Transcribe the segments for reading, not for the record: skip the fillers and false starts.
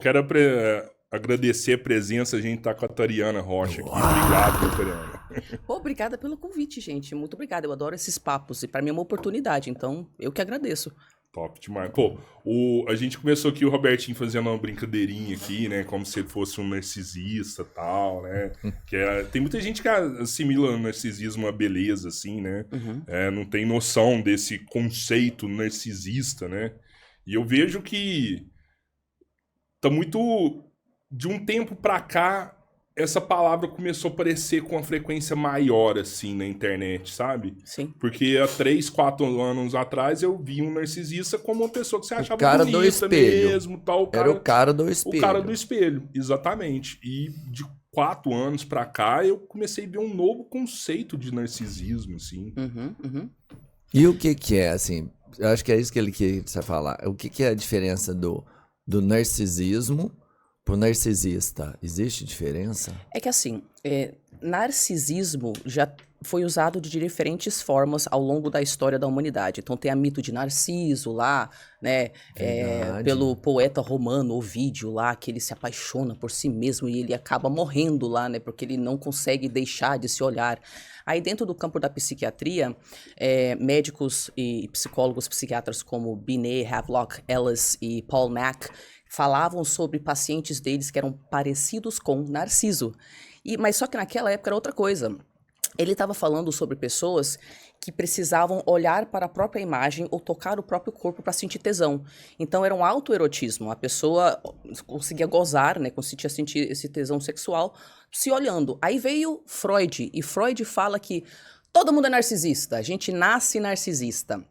Quero agradecer a presença, a gente tá com a Tariana Rocha aqui. Obrigado, Tariana. Pô, obrigada pelo convite, gente. Muito obrigada. Eu adoro esses papos. E para mim é uma oportunidade, então eu que agradeço. Top demais. Pô, a gente começou aqui o Robertinho fazendo uma brincadeirinha aqui, né? Como se ele fosse um narcisista e tal, né? Tem muita gente que assimila o narcisismo a beleza, assim, né? Não tem noção desse conceito narcisista, né? E eu vejo que tá muito... De um tempo pra cá, essa palavra começou a aparecer com uma frequência maior, assim, na internet, sabe? Sim. Porque há 3, 4 anos atrás eu vi um narcisista como uma pessoa que você achava cara do bonita espelho. mesmo, tal. Era o cara do O espelho. cara do espelho, exatamente. E de 4 anos pra cá, eu comecei a ver um novo conceito de narcisismo, assim. E o que é, assim, eu acho que é isso que ele queria falar. O que é a diferença do narcisismo pro narcisista? Existe diferença? É que assim, narcisismo já foi usado de diferentes formas ao longo da história da humanidade. Então tem a mito de Narciso lá, né? Pelo poeta romano Ovídio lá, que ele se apaixona por si mesmo e ele acaba morrendo lá, né? Porque ele não consegue deixar de se olhar. Aí dentro do campo da psiquiatria, médicos e psicólogos psiquiatras como Binet, Havelock, Ellis e Paul Mack falavam sobre pacientes deles que eram parecidos com Narciso. Mas só que naquela época era outra coisa. Ele estava falando sobre pessoas que precisavam olhar para a própria imagem ou tocar o próprio corpo para sentir tesão. Então era um autoerotismo. A pessoa conseguia gozar, né, conseguia sentir esse tesão sexual se olhando. Aí veio Freud, e Freud fala que todo mundo é narcisista, a gente nasce narcisista.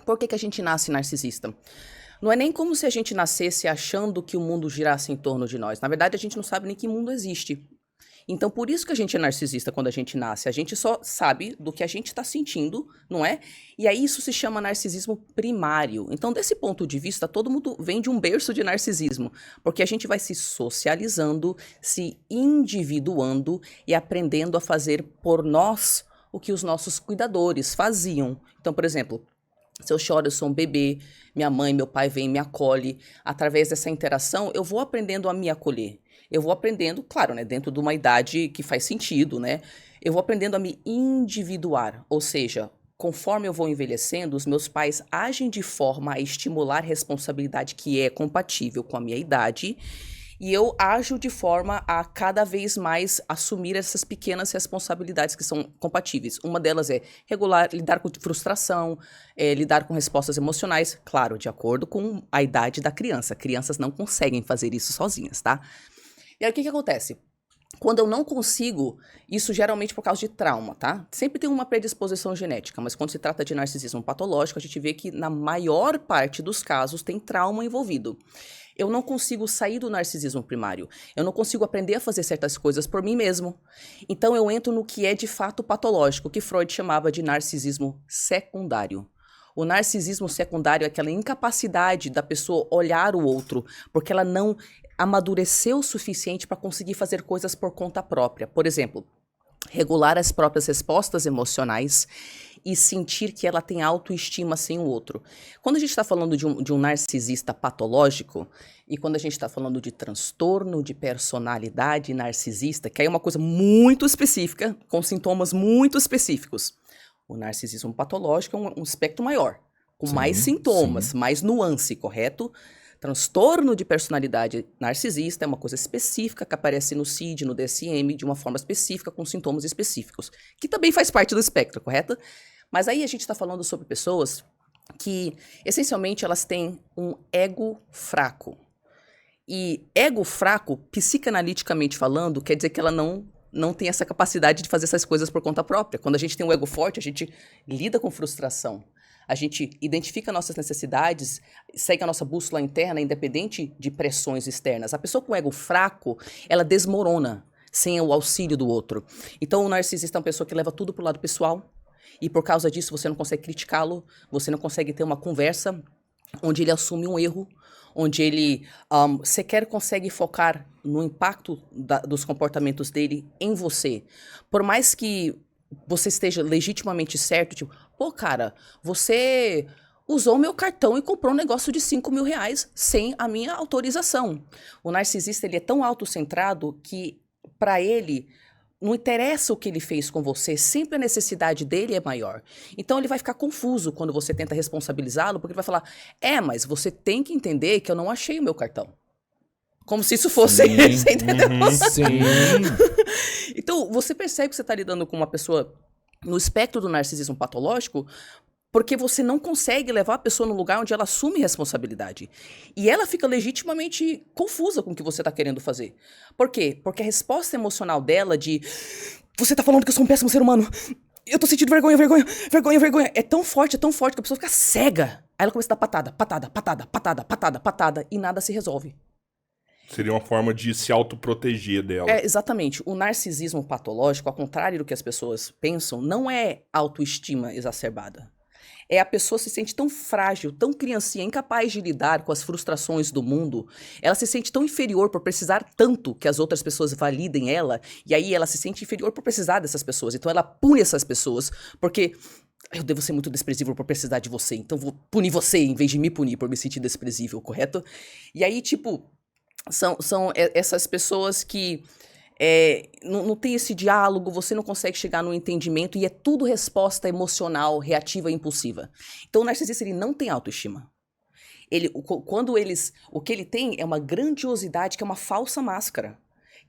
Por que a gente nasce narcisista? Não é nem como se a gente nascesse achando que o mundo girasse em torno de nós. Na verdade, a gente não sabe nem que mundo existe. Então, por isso que a gente é narcisista quando a gente nasce. A gente só sabe do que a gente está sentindo, não é? E aí isso se chama narcisismo primário. Então, desse ponto de vista, todo mundo vem de um berço de narcisismo. Porque a gente vai se socializando, se individuando e aprendendo a fazer por nós o que os nossos cuidadores faziam. Então, por exemplo... Se eu choro, eu sou um bebê, minha mãe, meu pai vem e me acolhe. Através dessa interação, eu vou aprendendo a me acolher. Eu vou aprendendo, claro, né, dentro de uma idade que faz sentido, né? Eu vou aprendendo a me individuar, ou seja, conforme eu vou envelhecendo, os meus pais agem de forma a estimular responsabilidade que é compatível com a minha idade. E eu ajo de forma a cada vez mais assumir essas pequenas responsabilidades que são compatíveis. Uma delas é lidar com frustração, lidar com respostas emocionais, claro, de acordo com a idade da criança. Crianças não conseguem fazer isso sozinhas, tá? E aí o que acontece? Quando eu não consigo, isso geralmente por causa de trauma, tá? Sempre tem uma predisposição genética, mas quando se trata de narcisismo patológico, a gente vê que na maior parte dos casos tem trauma envolvido. Eu não consigo sair do narcisismo primário. Eu não consigo aprender a fazer certas coisas por mim mesmo. Então eu entro no que é de fato patológico, que Freud chamava de narcisismo secundário. O narcisismo secundário é aquela incapacidade da pessoa olhar o outro, porque ela não amadureceu o suficiente para conseguir fazer coisas por conta própria. Por exemplo, regular as próprias respostas emocionais e sentir que ela tem autoestima sem o outro. Quando a gente está falando de um narcisista patológico, e quando a gente está falando de transtorno de personalidade narcisista, que aí é uma coisa muito específica, com sintomas muito específicos. O narcisismo patológico é um espectro maior, com mais sintomas, mais nuance, correto? Transtorno de personalidade narcisista é uma coisa específica que aparece no CID, no DSM, de uma forma específica, com sintomas específicos, que também faz parte do espectro, correto? Mas aí a gente está falando sobre pessoas que, essencialmente, elas têm um ego fraco. E ego fraco, psicanaliticamente falando, quer dizer que ela não tem essa capacidade de fazer essas coisas por conta própria. Quando a gente tem um ego forte, a gente lida com frustração. A gente identifica nossas necessidades, segue a nossa bússola interna, independente de pressões externas. A pessoa com ego fraco, ela desmorona sem o auxílio do outro. Então, o narcisista é uma pessoa que leva tudo pro lado pessoal, e por causa disso você não consegue criticá-lo, você não consegue ter uma conversa onde ele assume um erro, onde ele sequer consegue focar no impacto dos comportamentos dele em você. Por mais que você esteja legitimamente certo, tipo, pô, cara, você usou meu cartão e comprou um negócio de 5 mil reais sem a minha autorização. O narcisista, ele é tão autocentrado que, para ele, não interessa o que ele fez com você, sempre a necessidade dele é maior. Então ele vai ficar confuso quando você tenta responsabilizá-lo, porque ele vai falar, mas você tem que entender que eu não achei o meu cartão. Como se isso fosse... Você entendeu? Sim. Então, você percebe que você está lidando com uma pessoa no espectro do narcisismo patológico, porque você não consegue levar a pessoa no lugar onde ela assume responsabilidade. E ela fica legitimamente confusa com o que você está querendo fazer. Por quê? Porque a resposta emocional dela de você está falando que eu sou um péssimo ser humano, eu tô sentindo vergonha, é tão forte que a pessoa fica cega. Aí ela começa a dar patada, e nada se resolve. Seria uma forma de se autoproteger dela. Exatamente. O narcisismo patológico, ao contrário do que as pessoas pensam, não é autoestima exacerbada. A pessoa se sente tão frágil, tão criancinha, incapaz de lidar com as frustrações do mundo. Ela se sente tão inferior por precisar tanto que as outras pessoas validem ela. E aí ela se sente inferior por precisar dessas pessoas. Então ela pune essas pessoas porque... eu devo ser muito desprezível por precisar de você. Então vou punir você em vez de me punir por me sentir desprezível, correto? E aí, são essas pessoas que não tem esse diálogo, você não consegue chegar no entendimento e é tudo resposta emocional, reativa e impulsiva. Então o narcisista, ele não tem autoestima. O que ele tem é uma grandiosidade que é uma falsa máscara,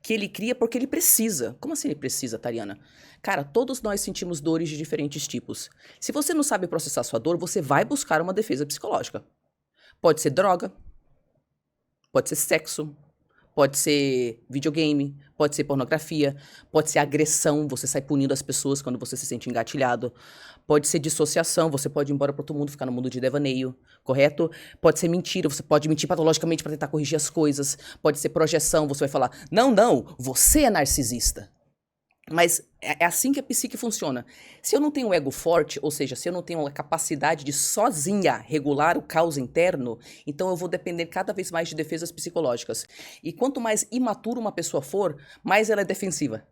que ele cria porque ele precisa. Como assim ele precisa, Tariana? Cara, todos nós sentimos dores de diferentes tipos. Se você não sabe processar sua dor, você vai buscar uma defesa psicológica. Pode ser droga, pode ser sexo, pode ser videogame, pode ser pornografia, pode ser agressão, você sai punindo as pessoas quando você se sente engatilhado, pode ser dissociação, você pode ir embora para outro mundo, ficar no mundo de devaneio, correto? Pode ser mentira, você pode mentir patologicamente para tentar corrigir as coisas, pode ser projeção, você vai falar, não, você é narcisista. Mas é assim que a psique funciona. Se eu não tenho um ego forte, ou seja, se eu não tenho a capacidade de sozinha regular o caos interno, então eu vou depender cada vez mais de defesas psicológicas. E quanto mais imaturo uma pessoa for, mais ela é defensiva.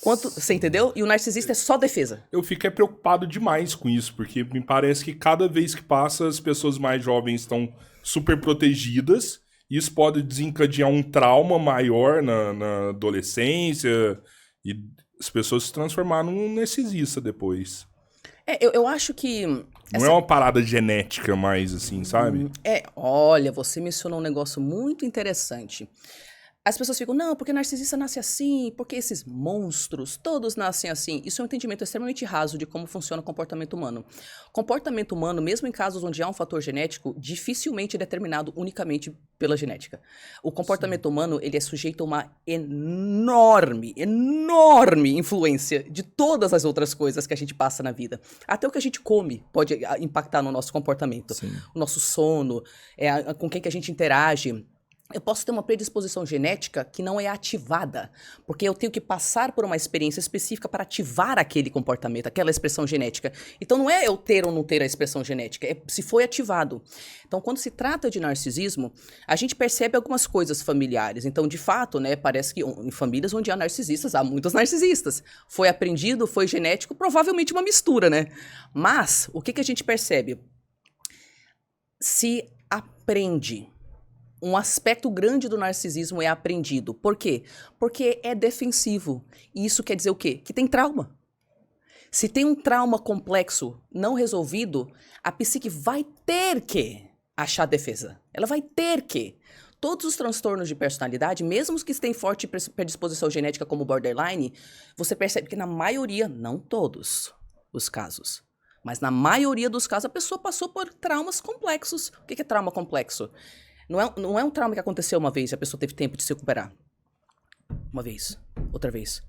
Você entendeu? E o narcisista é só defesa. Eu fico preocupado demais com isso, porque me parece que cada vez que passa, as pessoas mais jovens estão super protegidas, e isso pode desencadear um trauma maior na adolescência, e as pessoas se transformaram num narcisista depois. Eu acho que... Não é uma parada genética mais, assim, sabe? Olha, você mencionou um negócio muito interessante. As pessoas ficam, não, porque narcisista nasce assim, porque esses monstros, todos nascem assim. Isso é um entendimento extremamente raso de como funciona o comportamento humano. Comportamento humano, mesmo em casos onde há um fator genético, dificilmente é determinado unicamente pela genética. O comportamento humano, ele é sujeito a uma enorme influência de todas as outras coisas que a gente passa na vida. Até o que a gente come pode impactar no nosso comportamento. Sim. O nosso sono, com quem que a gente interage. Eu posso ter uma predisposição genética que não é ativada, porque eu tenho que passar por uma experiência específica para ativar aquele comportamento, aquela expressão genética. Então não é eu ter ou não ter a expressão genética, é se foi ativado. Então quando se trata de narcisismo, a gente percebe algumas coisas familiares. Então de fato, né, parece que em famílias onde há narcisistas, há muitos narcisistas. Foi aprendido, foi genético, provavelmente uma mistura, né? Mas o que a gente percebe? Se aprende. Um aspecto grande do narcisismo é aprendido. Por quê? Porque é defensivo. E isso quer dizer o quê? Que tem trauma. Se tem um trauma complexo não resolvido, a psique vai ter que achar defesa. Ela vai ter que. Todos os transtornos de personalidade, mesmo os que têm forte predisposição genética como borderline, você percebe que na maioria, não todos os casos, mas na maioria dos casos a pessoa passou por traumas complexos. O que é trauma complexo? Não é um trauma que aconteceu uma vez e a pessoa teve tempo de se recuperar. Uma vez, outra vez.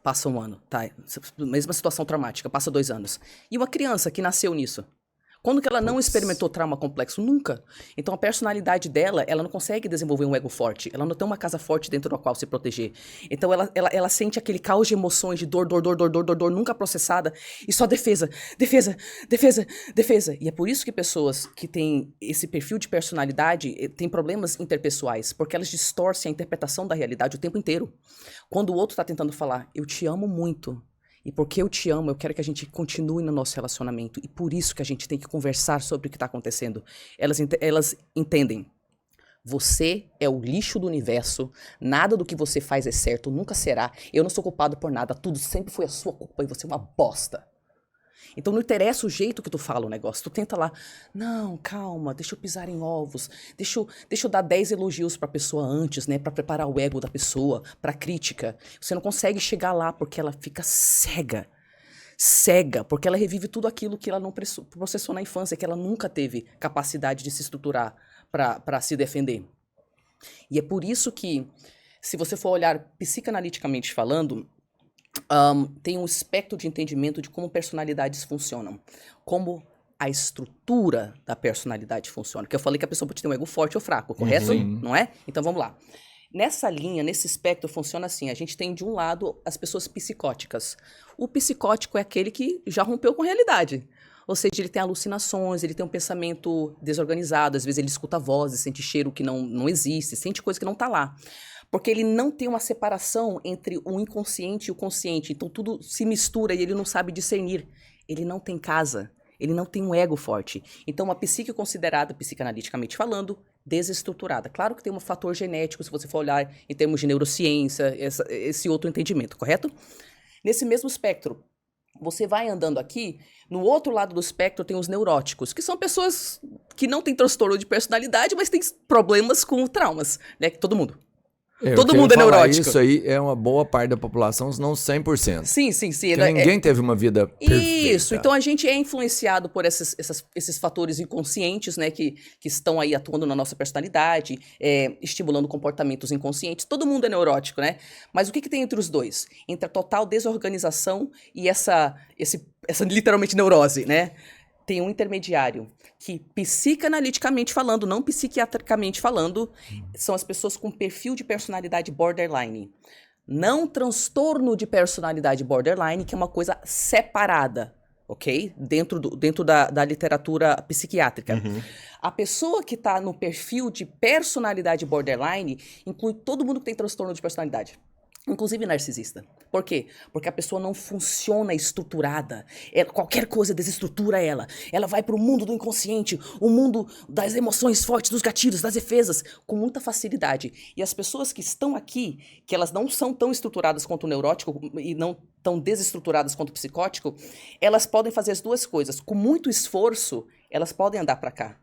Passa um ano, tá? Mesma situação traumática, passa 2 anos. E uma criança que nasceu nisso? Quando que ela não experimentou trauma complexo? Nunca. Então a personalidade dela, ela não consegue desenvolver um ego forte. Ela não tem uma casa forte dentro da qual se proteger. Então ela sente aquele caos de emoções, de dor, nunca processada. E só defesa. E é por isso que pessoas que têm esse perfil de personalidade têm problemas interpessoais. Porque elas distorcem a interpretação da realidade o tempo inteiro. Quando o outro está tentando falar, eu te amo muito, E porque eu te amo, eu quero que a gente continue no nosso relacionamento. E por isso que a gente tem que conversar sobre o que está acontecendo. Elas entendem. Você é o lixo do universo, nada do que você faz é certo, nunca será. Eu não sou culpado por nada, tudo sempre foi a sua culpa e você é uma bosta. Então não interessa o jeito que tu fala o negócio, tu tenta lá, não, calma, deixa eu pisar em ovos, deixa eu dar 10 elogios pra pessoa antes, né, pra preparar o ego da pessoa, pra crítica. Você não consegue chegar lá porque ela fica cega, porque ela revive tudo aquilo que ela não processou na infância, que ela nunca teve capacidade de se estruturar pra se defender. E é por isso que, se você for olhar psicanaliticamente falando, tem um espectro de entendimento de como personalidades funcionam, como a estrutura da personalidade funciona. Porque eu falei que a pessoa pode ter um ego forte ou fraco, correto? Não é? Então vamos lá. Nessa linha, nesse espectro, funciona assim. A gente tem, de um lado, as pessoas psicóticas. O psicótico é aquele que já rompeu com a realidade. Ou seja, ele tem alucinações, ele tem um pensamento desorganizado, às vezes ele escuta vozes, sente cheiro que não existe, sente coisa que não está lá. Porque ele não tem uma separação entre o inconsciente e o consciente. Então tudo se mistura e ele não sabe discernir. Ele não tem casa. Ele não tem um ego forte. Então uma psique considerada, psicanaliticamente falando, desestruturada. Claro que tem um fator genético, se você for olhar em termos de neurociência, esse outro entendimento, correto? Nesse mesmo espectro, você vai andando aqui, no outro lado do espectro tem os neuróticos, que são pessoas que não têm transtorno de personalidade, mas têm problemas com traumas, né? Todo mundo. Todo mundo é neurótico. Isso aí é uma boa parte da população, se não 100%. Sim. Porque ninguém teve uma vida perfeita. Isso, então a gente é influenciado por esses fatores inconscientes, né, que estão aí atuando na nossa personalidade, estimulando comportamentos inconscientes. Todo mundo é neurótico, né? Mas o que tem entre os dois? Entre a total desorganização e essa literalmente neurose, né? Tem um intermediário que, psicanaliticamente falando, não psiquiatricamente falando, são as pessoas com perfil de personalidade borderline. Não transtorno de personalidade borderline, que é uma coisa separada, ok? Dentro da literatura psiquiátrica. A pessoa que está no perfil de personalidade borderline inclui todo mundo que tem transtorno de personalidade. Inclusive narcisista. Por quê? Porque a pessoa não funciona estruturada. Qualquer coisa desestrutura ela. Ela vai para o mundo do inconsciente, o mundo das emoções fortes, dos gatilhos, das defesas, com muita facilidade. E as pessoas que estão aqui, que elas não são tão estruturadas quanto o neurótico e não tão desestruturadas quanto o psicótico, elas podem fazer as duas coisas. Com muito esforço, elas podem andar para cá.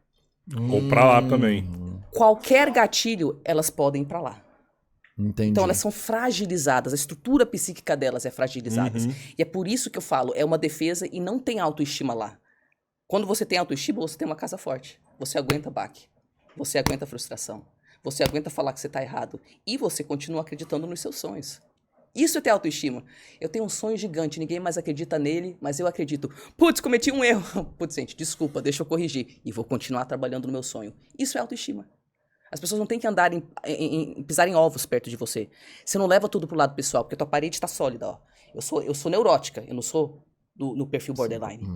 Ou para lá também. Qualquer gatilho, elas podem ir para lá. Entendi. Então elas são fragilizadas, a estrutura psíquica delas é fragilizada. E é por isso que eu falo, é uma defesa e não tem autoestima lá. Quando você tem autoestima, você tem uma casa forte. Você aguenta baque, você aguenta frustração, você aguenta falar que você tá errado e você continua acreditando nos seus sonhos. Isso é ter autoestima. Eu tenho um sonho gigante, ninguém mais acredita nele, mas eu acredito. Putz, cometi um erro. Putz, gente, desculpa, deixa eu corrigir. E vou continuar trabalhando no meu sonho. Isso é autoestima. As pessoas não têm que andar pisar em ovos perto de você. Você não leva tudo pro lado pessoal, porque a tua parede está sólida, ó. Eu sou neurótica, eu não sou no perfil borderline.